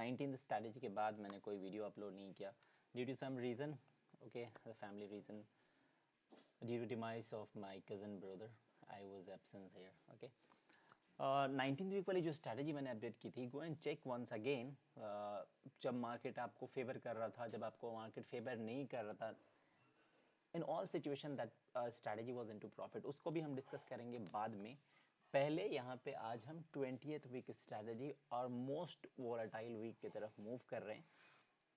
19th strategy के बाद मैंने कोई वीडियो अपलोड नहीं किया due to some reason, okay, the family reason, due to demise of my cousin brother I was absent here, okay. 19th week वाली जो strategy मैंने अपडेट की थी, go and check once again. जब market आपको favour कर रहा था, जब आपको मार्केट फेवर नहीं कर रहा था, in all situation that strategy was into profit, उसको भी हम डिस्कस करेंगे बाद में। पहले यहाँ पे आज हम 20th वीक स्ट्रैटेजी और मोस्ट वोलेटाइल वीक की तरफ मूव कर रहे हैं।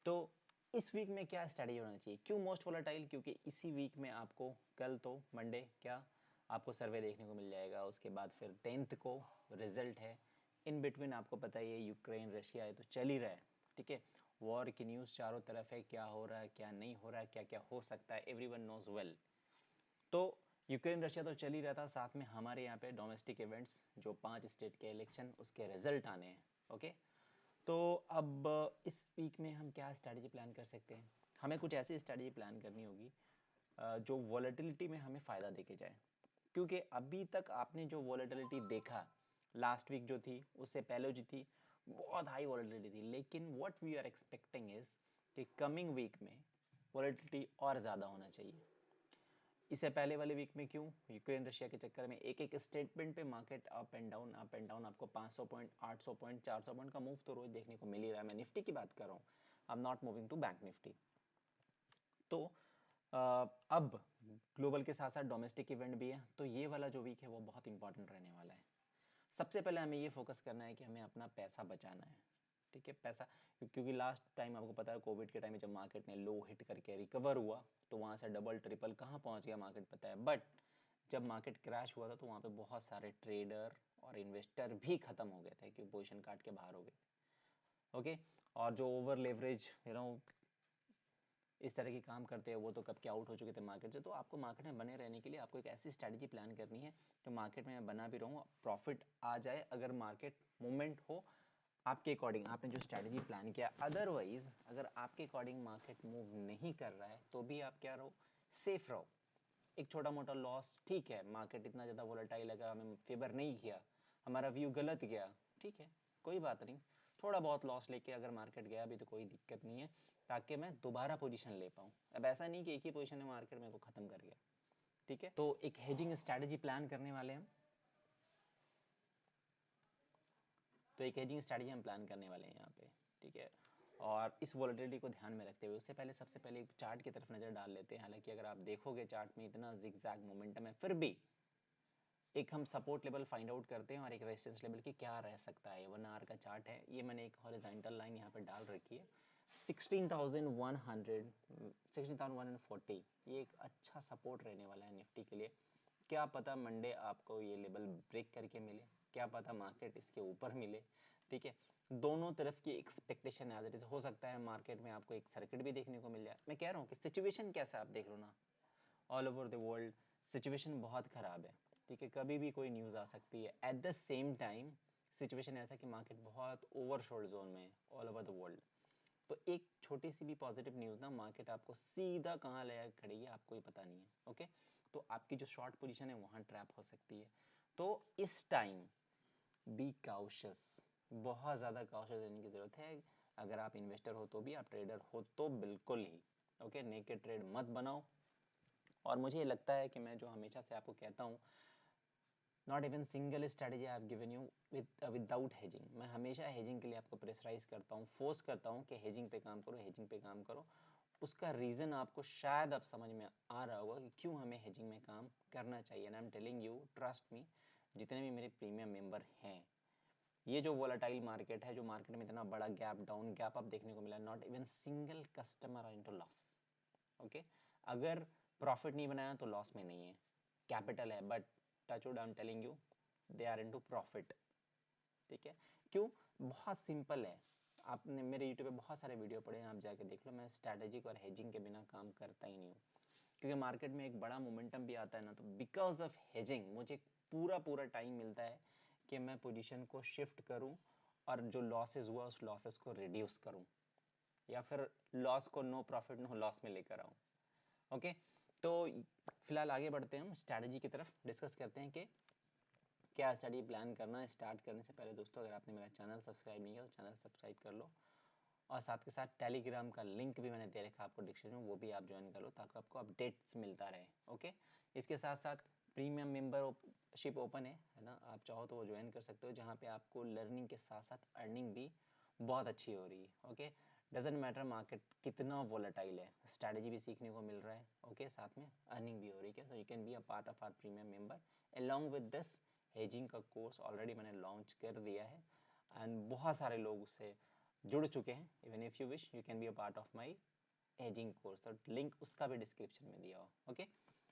तो इस वीक में क्या स्ट्रैटेजी होना चाहिए? क्यों मोस्ट वोलेटाइल? क्योंकि इसी वीक में आपको कल तो मंडे क्या आपको सर्वे देखने को मिल जाएगा, उसके बाद फिर 10th को रिजल्ट है। इन बिटवीन आपको पता ही है यूक्रेन रशिया है तो चल ही रहा है, ठीक है। वॉर की न्यूज़ चारों तरफ है, क्या हो रहा है क्या नहीं हो रहा है, क्या क्या हो सकता है, एवरीवन नोज वेल। तो यूक्रेन रशिया तो चल ही रहा था, साथ में हमारे यहाँ पे डोमेस्टिक इवेंट्स जो 5 स्टेट के इलेक्शन उसके रिजल्ट आने हैं, ओके। तो अब इस वीक में हम क्या स्ट्रैटेजी प्लान कर सकते हैं? हमें कुछ ऐसी स्ट्रैटेजी प्लान करनी होगी जो वॉलेटिलिटी में हमें फ़ायदा देके जाए, क्योंकि अभी तक आपने जो वॉलेटिलिटी देखा लास्ट वीक जो थी, उससे पहले जो थी, बहुत हाई वॉलेटिलिटी थी। लेकिन what we are expecting is कि कमिंग वीक में वॉलेटिलिटी और ज़्यादा होना चाहिए। इससे पहले वाले वीक में क्यों? यूक्रेन रशिया के चक्कर में एक एक स्टेटमेंट पे मार्केट अप एंड डाउन, आपको 500 पॉइंट, 800 पॉइंट, 400 पॉइंट का मूव तो रोज देखने को मिल ही रहा है। मैं निफ्टी की बात कर रहा हूँ, I am not moving to Bank Nifty. तो अब ग्लोबल के साथ साथ डोमेस्टिक इवेंट भी है, तो ये वाला जो वीक है वो बहुत इंपॉर्टेंट रहने वाला है। सबसे पहले हमें ये फोकस करना है कि हमें अपना पैसा बचाना है, ठीक है। पैसा, क्योंकि लास्ट टाइम आपको पता है कोविड के टाइम में जब मार्केट ने लो हिट करके रिकवर हुआ तो वहाँ से डबल ट्रिपल कहाँ पहुँच गया मार्केट पता है। बट जब मार्केट क्रैश हुआ था तो वहाँ पे बहुत सारे ट्रेडर और इन्वेस्टर भी खत्म हो गए थे, क्योंकि पोजीशन काट के बाहर हो गए थे, ओके। और जो ओवर लेवरेज इस तरह के काम करते हैं वो तो कब के आउट हो चुके थे मार्केट से। तो आपको मार्केट में बने रहने के लिए आपको एक ऐसी स्ट्रैटेजी प्लान करनी है जो मार्केट में मैं बना भी रहूँ, प्रॉफिट आ जाए अगर मार्केट मूवमेंट हो आपके अकॉर्डिंग, आपने जो स्ट्रैटेजी प्लान किया। अदरवाइज अगर आपके अकॉर्डिंग मार्केट मूव नहीं कर रहा है तो भी आप क्या रहो, सेफ रहो। एक छोटा मोटा लॉस ठीक है, मार्केट इतना ज़्यादा वोलेटाइल लगा, हमें फेवर नहीं किया, हमारा व्यू गलत गया, ठीक है, कोई बात नहीं। थोड़ा बहुत लॉस लेके अगर मार्केट गया भी तो कोई दिक्कत नहीं है, ताकि मैं दोबारा पोजीशन ले पाऊँ। अब ऐसा नहीं कि एक ही पोजीशन में मार्केट मेरे को ख़त्म कर गया, ठीक है। तो एक हेजिंग स्ट्रैटेजी प्लान करने वाले हैं, तो एक हेजिंग स्ट्रैटेजी हम प्लान करने वाले हैं यहाँ पे, ठीक है। और इस वॉलेटिलिटी को ध्यान में रखते हुए उससे पहले सबसे पहले एक चार्ट की तरफ नज़र डाल लेते हैं। हालांकि अगर आप देखोगे चार्ट में इतना जिगजैग मोमेंटम है, फिर भी एक हम सपोर्ट लेवल फाइंड आउट करते हैं और एक रेजिस्टेंस लेवल की क्या रह सकता है। 1 आवर का चार्ट है ये, मैंने एक हॉरिजॉन्टल लाइन यहाँ पे डाल रखी है 16,100, 16,140, ये एक अच्छा सपोर्ट रहने वाला है निफ्टी के लिए। क्या पता मंडे आपको ये लेवल ब्रेक करके मिले, क्या पता मार्केट इसके ऊपर मिले, ठीक है। दोनों तरफ की एक्सपेक्टेशन है, जैसे हो सकता है मार्केट में आपको एक सर्किट भी देखने को मिल जाए। मैं कह रहा हूँ कि सिचुएशन कैसा आप देख लो ना, all over the world situation बहुत ख़राब है, ठीक है। कभी भी कोई न्यूज़ आ सकती है। At the same time situation ऐसा कि मार्केट बहुत ओवरशॉट जोन में है ऑल ओवर द वर्ल्ड। तो एक छोटी सी भी पॉजिटिव न्यूज़ ना मार्केट आपको सीधा कहाँ ले खड़ी है आपको ही पता नहीं है, ओके। तो आपकी जो शॉर्ट पोजीशन है वहाँ ट्रैप हो सकती है। तो इस टाइम बी काउशियस, बहुत ज़्यादा काउशियस रहने की ज़रूरत है। अगर आप इन्वेस्टर हो तो भी, आप ट्रेडर हो तो बिल्कुल ही, ओके। नेकेड ट्रेड मत बनाओ। और मुझे ये लगता है कि मैं जो हमेशा से आपको कहता हूँ, not even single strategy I have given you without hedging. मैं हमेशा हेजिंग के लिए आपको प्रेशराइज करता हूँ, फोर्स करता हूँ कि हेजिंग पे काम करो, हेजिंग पे काम करो। उसका रीज़न आपको शायद अब समझ में आ रहा होगा कि क्यों हमें हेजिंग में काम करना चाहिए। And I am telling you, trust me, जितने भी मेरे प्रीमियम मेंबर हैं, ये जो वोलाटाइल मार्केट है, जो मार्केट में इतना बड़ा गैप डाउन गैप अप देखने को मिला, not even single customer are into loss, okay. अगर प्रॉफिट नहीं बनाया तो लॉस में नहीं है, कैपिटल है, but touch wood I am telling you they are into profit, ठीक है। क्यों? बहुत सिंपल है। आपने मेरे यूट्यूब पे बहुत सारे वीडियो पढ़े हैं, आप जाके देख लो। मैं स्ट्रैटेजिक और हेजिंग के बिना काम करता ही नहीं हूँ, क्योंकि मार्केट में एक बड़ा मोमेंटम भी आता है ना, तो बिकॉज ऑफ हेजिंग मुझे पूरा पूरा टाइम मिलता है कि मैं पोजीशन को शिफ्ट करूं और जो लॉसेस हुआ उस लॉसेस को रिड्यूस करूं, या फिर लॉस को नो प्रॉफिट नो लॉस में लेकर आऊं, ओके। तो फिलहाल आगे बढ़ते हैं, हम स्ट्रैटेजी की तरफ डिस्कस करते हैं कि क्या स्टडी प्लान करना है। स्टार्ट करने से पहले दोस्तों, अगर आपने मेरा चैनल सब्सक्राइब नहीं किया तो चैनल सब्सक्राइब कर लो और साथ के साथ टेलीग्राम का लिंक भी मैंने दे रखा है आपको डिस्क्रिप्शन में, वो भी आप ज्वाइन कर लो ताकि आपको अपडेट्स मिलता रहे। ओके, इसके साथ साथ प्रीमियम मेंबरशिप ओपन है ना, आप चाहो तो वो ज्वाइन कर सकते हो, जहाँ पे आपको लर्निंग के साथ साथ अर्निंग भी बहुत अच्छी हो रही है। ओके, डजेंट मैटर मार्केट कितना वोलेटाइल है, स्ट्रैटेजी भी सीखने को मिल रहा है। ओके, साथ में अर्निंग भी हो रही है। So you can be a part of our premium member along with this. Hedging का कोर्स ऑलरेडी मैंने लॉन्च कर दिया है एंड बहुत सारे लोग उससे जुड़ चुके हैं। Even if you wish you can be a part of my ageing course, तो लिंक उसका भी डिस्क्रिप्शन में दिया हो। ओके,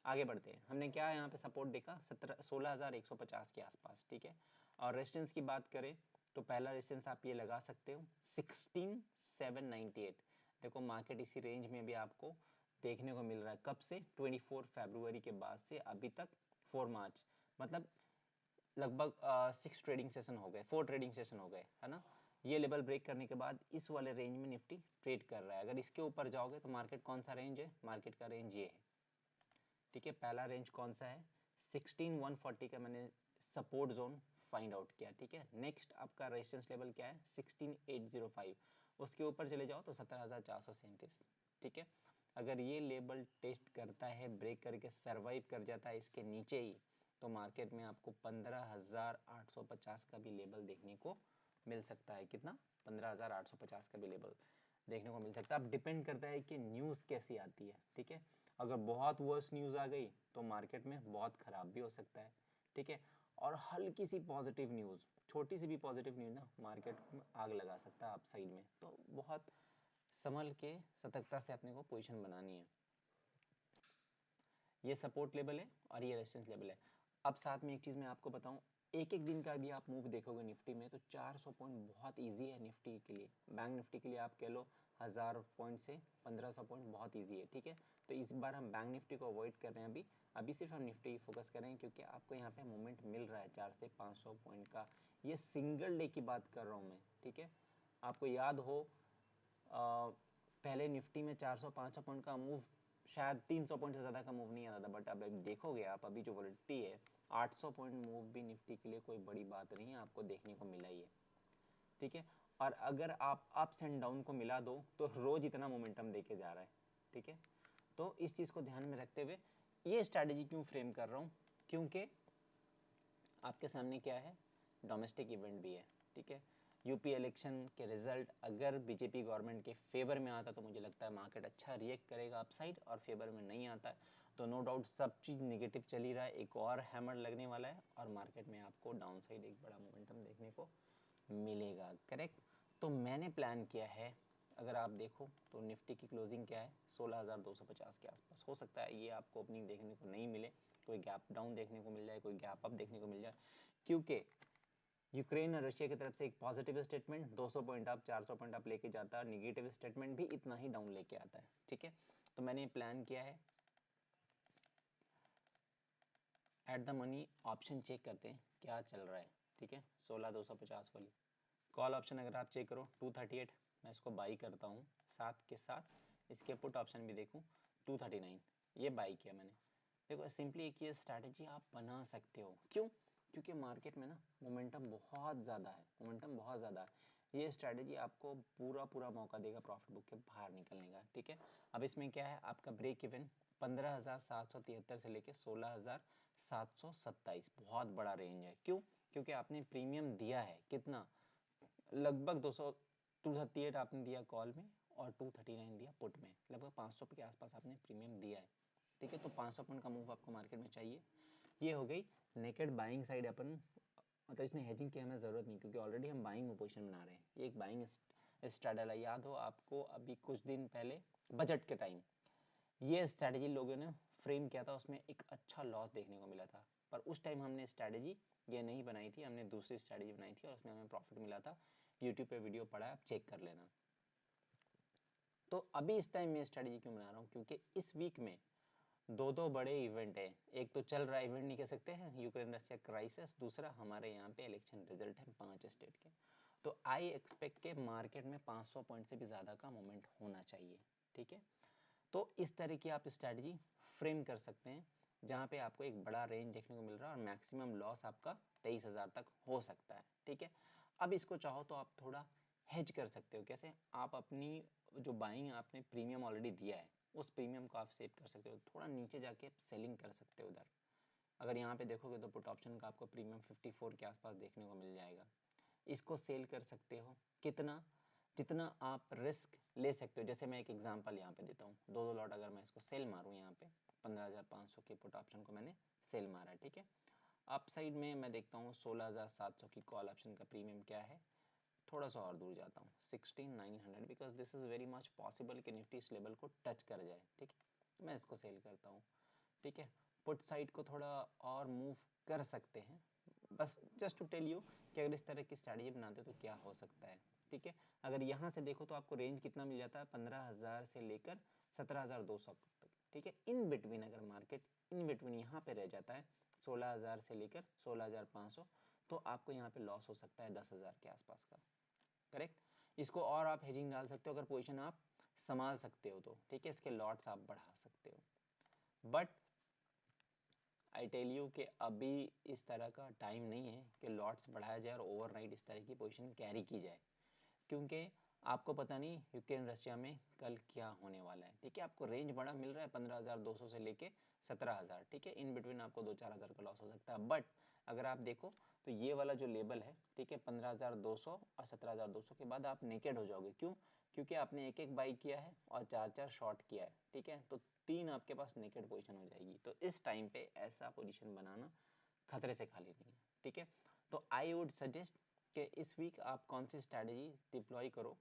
आगे बढ़ते हैं। हमने क्या यहाँ पे सपोर्ट देखा 16,150 के आसपास, ठीक है। और रेजिस्टेंस की बात करें तो पहला रेजिस्टेंस आप ये लगा सकते हो 16,798। देखो मार्केट इसी रेंज में भी आपको देखने को मिल रहा है। कब से? 24 फरवरी के बाद से अभी तक 4 मार्च, मतलब लगभग 6 ट्रेडिंग सेशन हो गए, 4 ट्रेडिंग सेशन हो गए, है ना। ये लेवल ब्रेक करने के बाद इस वाले रेंज में निफ्टी ट्रेड कर रहा है। अगर इसके ऊपर जाओगे तो मार्केट कौन सा रेंज है? मार्केट का रेंज ये है, ठीक है। पहला रेंज कौन सा है? 16,140 का मैंने सपोर्ट जोन फाइंड आउट किया, ठीक है। नेक्स्ट आपका रेजिस्टेंस लेवल क्या है? 16,805। उसके ऊपर चले जाओ तो 17,437, ठीक है। अगर ये लेवल टेस्ट करता है, ब्रेक करके सरवाइव कर जाता है इसके नीचे ही, तो मार्केट में आपको 15,850 का भी लेवल देखने को मिल सकता है। कितना? 15,850 का भी लेवल देखने को मिल सकता है। अब डिपेंड करता है कि न्यूज़ कैसी आती है, ठीक है। अगर बहुत वर्स्ट न्यूज़ आ गई तो मार्केट में बहुत ख़राब भी हो सकता है, ठीक है। और हल्की सी पॉजिटिव न्यूज़, छोटी सी भी पॉजिटिव न्यूज़ ना मार्केट में आग लगा सकता है आप साइड में। तो बहुत संभल के सतर्कता से अपने को पोजीशन बनानी है। ये सपोर्ट लेवल है और ये रेजिस्टेंस लेवल है। अब साथ में एक चीज़ मैं आपको बताऊं, एक एक दिन का भी आप मूव देखोगे निफ्टी में तो 400 पॉइंट बहुत इजी है निफ्टी के लिए। बैंक निफ्टी के लिए आप कह लो 1000 पॉइंट से 1500 पॉइंट बहुत इजी है, ठीक है। तो इस बार हम बैंक निफ्टी को अवॉइड कर रहे हैं अभी अभी सिर्फ हम निफ्टी फोकस कर रहे हैं, क्योंकि आपको यहाँ पे मूवमेंट मिल रहा है 400 से 500 पॉइंट का। ये सिंगल डे की बात कर रहा हूँ मैं, ठीक है। आपको याद हो पहले निफ्टी में 400-500 पॉइंट का मूव शायद 300 पॉइंट से ज़्यादा का मूव नहीं आता था, बट अब देखोगे आप अभी जो वोलेटिलिटी है 800 पॉइंट मूव भी निफ्टी के लिए कोई बड़ी बात नहीं है, आपको देखने को मिला ही है, ठीक है। और अगर आप अप्स एंड डाउन को मिला दो तो रोज इतना मोमेंटम देके जा रहा है, ठीक है। तो इस चीज़ को ध्यान में रखते हुए ये स्ट्रैटेजी क्यों फ्रेम कर रहा हूँ, क्योंकि आपके सामने क्या है? डोमेस्टिक इवेंट भी है, ठीक है। यूपी इलेक्शन के रिजल्ट अगर बीजेपी गवर्नमेंट के फेवर में आता तो मुझे लगता है मार्केट अच्छा रिएक्ट करेगा अपसाइड, और फेवर में नहीं आता है तो नो डाउट सब चीज़ नेगेटिव चल ही रहा है, एक और हैमर लगने वाला है और मार्केट में आपको डाउन साइड एक बड़ा मोमेंटम देखने को मिलेगा, करेक्ट। तो मैंने प्लान किया है, अगर आप देखो तो निफ्टी की क्लोजिंग क्या है? 16,250 के आसपास। हो सकता है ये आपको ओपनिंग देखने को नहीं मिले, कोई गैप डाउन देखने को मिल जाए, कोई गैप अप देखने को मिल जाए, क्योंकि यूक्रेन और रशिया की तरफ से एक positive statement 200 point up 400 point up लेके जाता है, निगेटिव स्टेटमेंट भी इतना ही डाउन लेके आता है, ठीक है। तो मैंने प्लान किया है, at the money option check करते हैं क्या चल रहा है, ठीक है। 16,250 वाली कॉल ऑप्शन अगर आप चेक करो 238, मैं इसको बाई करता हूँ। साथ के साथ इसके पुट ऑप्शन भी देखूँ 239, ये बाई किया मैंने। देखो सिंपली एक ये स्ट्रैटेजी आप बना सकते हो, क्यों? क्योंकि मार्केट में ना मोमेंटम बहुत ज़्यादा है, मोमेंटम बहुत ज़्यादा है। ये स्ट्रैटेजी आपको पूरा पूरा मौका देगा प्रॉफिट बुक के बाहर निकलने का, ठीक है। अब इसमें क्या है, आपका ब्रेक इवन 15,773 से लेके 16,727, बहुत बड़ा रेंज है। क्यों? क्योंकि आपने प्रीमियम दिया है कितना? लगभग 238 आपने दिया कॉल में और 239 दिया पुट में, लगभग 500 के आसपास आपने प्रीमियम दिया है, ठीक है। तो 500 पॉइंट का मूव आपको मार्केट में चाहिए। ये हो गई नेकेड बाइंग साइड अपन, मतलब इसमें हेजिंग की हमें ज़रूरत नहीं, क्योंकि ऑलरेडी हम बाइंग में पोजीशन बना रहे हैं। ये एक बाइंग स्ट्रैटेजी है। याद हो आपको अभी कुछ दिन पहले बजट के टाइम ये स्ट्रैटेजी लोगों ने फ्रेम किया था, उसमें एक अच्छा लॉस देखने को मिला था, पर उस टाइम हमने स्ट्रैटेजी ये नहीं बनाई थी, हमने दूसरी स्ट्रैटेजी बनाई थी और उसमें हमें प्रॉफिट मिला था। यूट्यूब पे वीडियो पड़ा है, आप चेक कर लेना। तो अभी इस टाइम मैं स्ट्रैटेजी क्यों बना रहा हूँ, क्योंकि इस वीक में दो बड़े इवेंट है। एक तो चल रहा इवेंट नहीं कह सकते हैं, यूक्रेन रशिया क्राइसिस, दूसरा हमारे यहाँ पे इलेक्शन रिजल्ट है 5 स्टेट के। तो आई एक्सपेक्ट के मार्केट में 500 पॉइंट से भी ज़्यादा का मोमेंट होना चाहिए, ठीक है। तो इस तरह की आप स्ट्रैटेजी फ्रेम कर सकते हैं, जहाँ पे आपको एक बड़ा रेंज देखने को मिल रहा है और मैक्सिमम लॉस आपका 23,000 तक हो सकता है, ठीक है। अब इसको चाहो तो आप थोड़ा हेज कर सकते हो। कैसे? आप अपनी जो बाइंग आपने प्रीमियम ऑलरेडी दिया है उस प्रीमियम को आप सेव कर सकते हो, थोड़ा नीचे जाके आप सेलिंग कर सकते हो उधर। अगर यहाँ पे देखोगे तो पुट ऑप्शन का आपको प्रीमियम 54 के आसपास देखने को मिल जाएगा। इसको सेल कर सकते हो कितना, जितना आप रिस्क ले सकते हो। जैसे मैं एक एग्जांपल यहाँ पे देता हूँ, दो लॉट अगर मैं इसको सेल मारूँ, यहाँ पे 15,500 के पुट ऑप्शन को मैंने सेल मारा है, ठीक है। अप साइड में मैं देखता हूँ 16,700 की कॉल ऑप्शन का प्रीमियम क्या है, थोड़ा सा और दूर जाता हूँ 16,900, because this is very much possible कि निफ्टी इस लेवल को टच कर जाए, ठीक है। मैं इसको सेल करता हूँ, ठीक है। पुट साइड को थोड़ा और मूव कर सकते हैं, बस जस्ट टू टेल यू कि अगर इस तरह की स्ट्रैटेजी बनाते हो तो क्या हो सकता है, ठीक है। अगर यहाँ से देखो तो आपको रेंज कितना मिल जाता है, 15,000 से लेकर 17,200 तक, ठीक है। इन बिटवीन अगर मार्केट इन बिटवीन यहाँ पे रह जाता है 16,000 से लेकर 16,500, तो आपको यहाँ पे लॉस हो सकता है 10,000 के आसपास का, करेक्ट। इसको और आप हेजिंग डाल सकते हो अगर पोजीशन आप संभाल सकते हो तो, ठीक है। इसके लॉट्स आप बढ़ा सकते हो, बट आई टेल यू कि अभी इस तरह का टाइम नहीं है कि लॉट्स बढ़ाया जाए और ओवरनाइट इस तरह की पोजीशन कैरी की जाए, क्योंकि आपको पता नहीं यूक्रेन रशिया में कल क्या होने वाला है, ठीक है। आपको रेंज बड़ा मिल रहा है 15,200 से लेके 17,000, ठीक है। इन बिटवीन आपको 2-4 हज़ार का लॉस हो सकता है, बट अगर आप देखो तो ये वाला जो लेवल है, ठीक है, 15,200 और 17,200 के बाद आप नेकेड हो जाओगे। क्यों? क्योंकि आपने एक एक बाई किया है और 4-4 शॉर्ट किया है, ठीक है। तो 3 आपके पास नेकेड पोजीशन हो जाएगी। तो इस टाइम पे ऐसा पोजीशन बनाना खतरे से खाली नहीं है, ठीक है। तो आई वुड सजेस्ट कि इस वीक आप कौन सी स्ट्रैटेजी डिप्लॉय करो,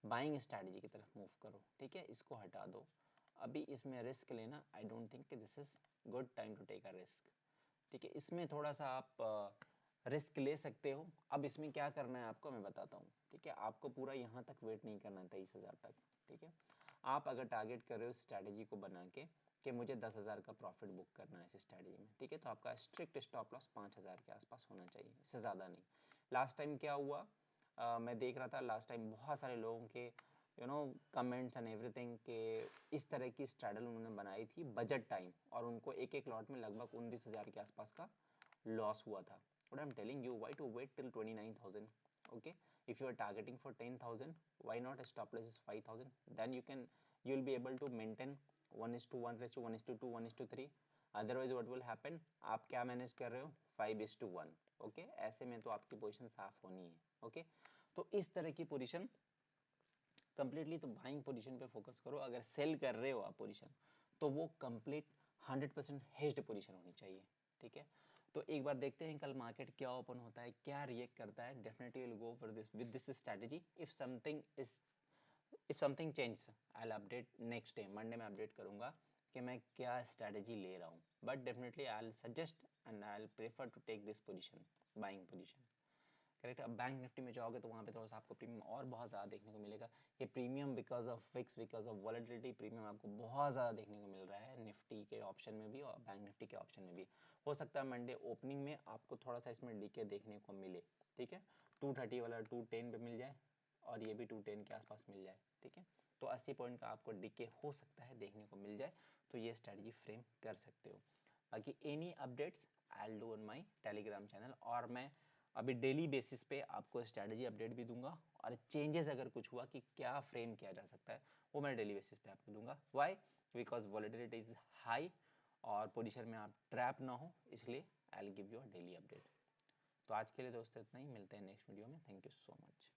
बाइंग स्ट्रैटेजी की तरफ मूव करो, ठीक है। इसको हटा दो, अभी इसमें रिस्क लेना आई डोंट थिंक कि this is good time to take a risk, ठीक है। इसमें थोड़ा सा आप रिस्क ले सकते हो। अब इसमें क्या करना है आपको मैं बताता हूँ, ठीक है। आपको पूरा यहाँ तक वेट नहीं करना है 23,000 तक, ठीक है। आप अगर टारगेट कर रहे हो स्ट्रैटेजी को बना के कि मुझे 10,000 का प्रॉफिट बुक करना है इस स्ट्रैटेजी में, ठीक है, तो आपका स्ट्रिक्ट स्टॉप लॉस 5,000 के आसपास होना चाहिए, इससे ज़्यादा नहीं। लास्ट टाइम क्या हुआ, मैं देख रहा था लास्ट टाइम बहुत सारे लोगों के कमेंट्स एंड एवरीथिंग के इस तरह की स्ट्रैडल उन्होंने बनाई थी बजट टाइम, और उनको एक एक लॉट में लगभग 19,000 के आसपास का लॉस हुआ था। What I'm telling you, why to wait till 29,000? Okay, if you are targeting for 10,000, why not a stop loss is 5,000? Then you'll be able to maintain 1:1 ratio, 1:2, 1:3. Otherwise what will happen, आप क्या manage कर रहे हो, 5:1, okay. ऐसे में तो आपकी position साफ होनी है, ओके। तो इस तरह की पोजीशन कंप्लीटली तो बाइंग पोजीशन पे फोकस करो। अगर सेल कर रहे हो आप पोजीशन तो वो कंप्लीट 100% हेज्ड पोजीशन होनी चाहिए, ठीक है। तो एक बार देखते हैं कल मार्केट क्या ओपन होता है, क्या रिएक्ट करता है। Definitely will go for this with this strategy. If something change I will update next day, Monday में अपडेट करूंगा कि मैं क्या स्ट्रैटेजी ले रहा हूँ, but definitely I will suggest and I will prefer to take this position, buying position, correct. अब Bank Nifty में जाओगे तो वहाँ पे थोड़ा सा आपको प्रीमियम और बहुत ज़्यादा देखने को मिलेगा। ये premium because of fix, because of volatility premium आपको बहुत ज़्यादा देखने को मिल रहा है निफ्टी के ऑप्शन में भी और बैंक निफ्टी के ऑप्शन में भी। हो सकता है मंडे ओपनिंग में आपको थोड़ा सा इसमें डीके देखने को मिले, ठीक है। 230 वाला 210 पे मिल जाए और ये भी 210 के आसपास मिल जाए, ठीक है। तो 80 पॉइंट का आपको डीके हो सकता है देखने को मिल जाए, तो ये स्ट्रैटेजी फ्रेम कर सकते हो। बाकी any updates I will do on my Telegram channel, और मैं अभी डेली बेसिस पे आपको स्ट्रैटेजी अपडेट भी दूंगा, और चेंजेस अगर कुछ हुआ कि क्या फ्रेम किया जा सकता है वो मैं डेली बेसिस पे आपको दूंगा। Why? Because volatility is high और पोजीशन में आप ट्रैप ना हो, इसलिए I will give you a daily update. तो आज के लिए दोस्तों इतना ही, मिलते हैं नेक्स्ट वीडियो में। Thank you so much.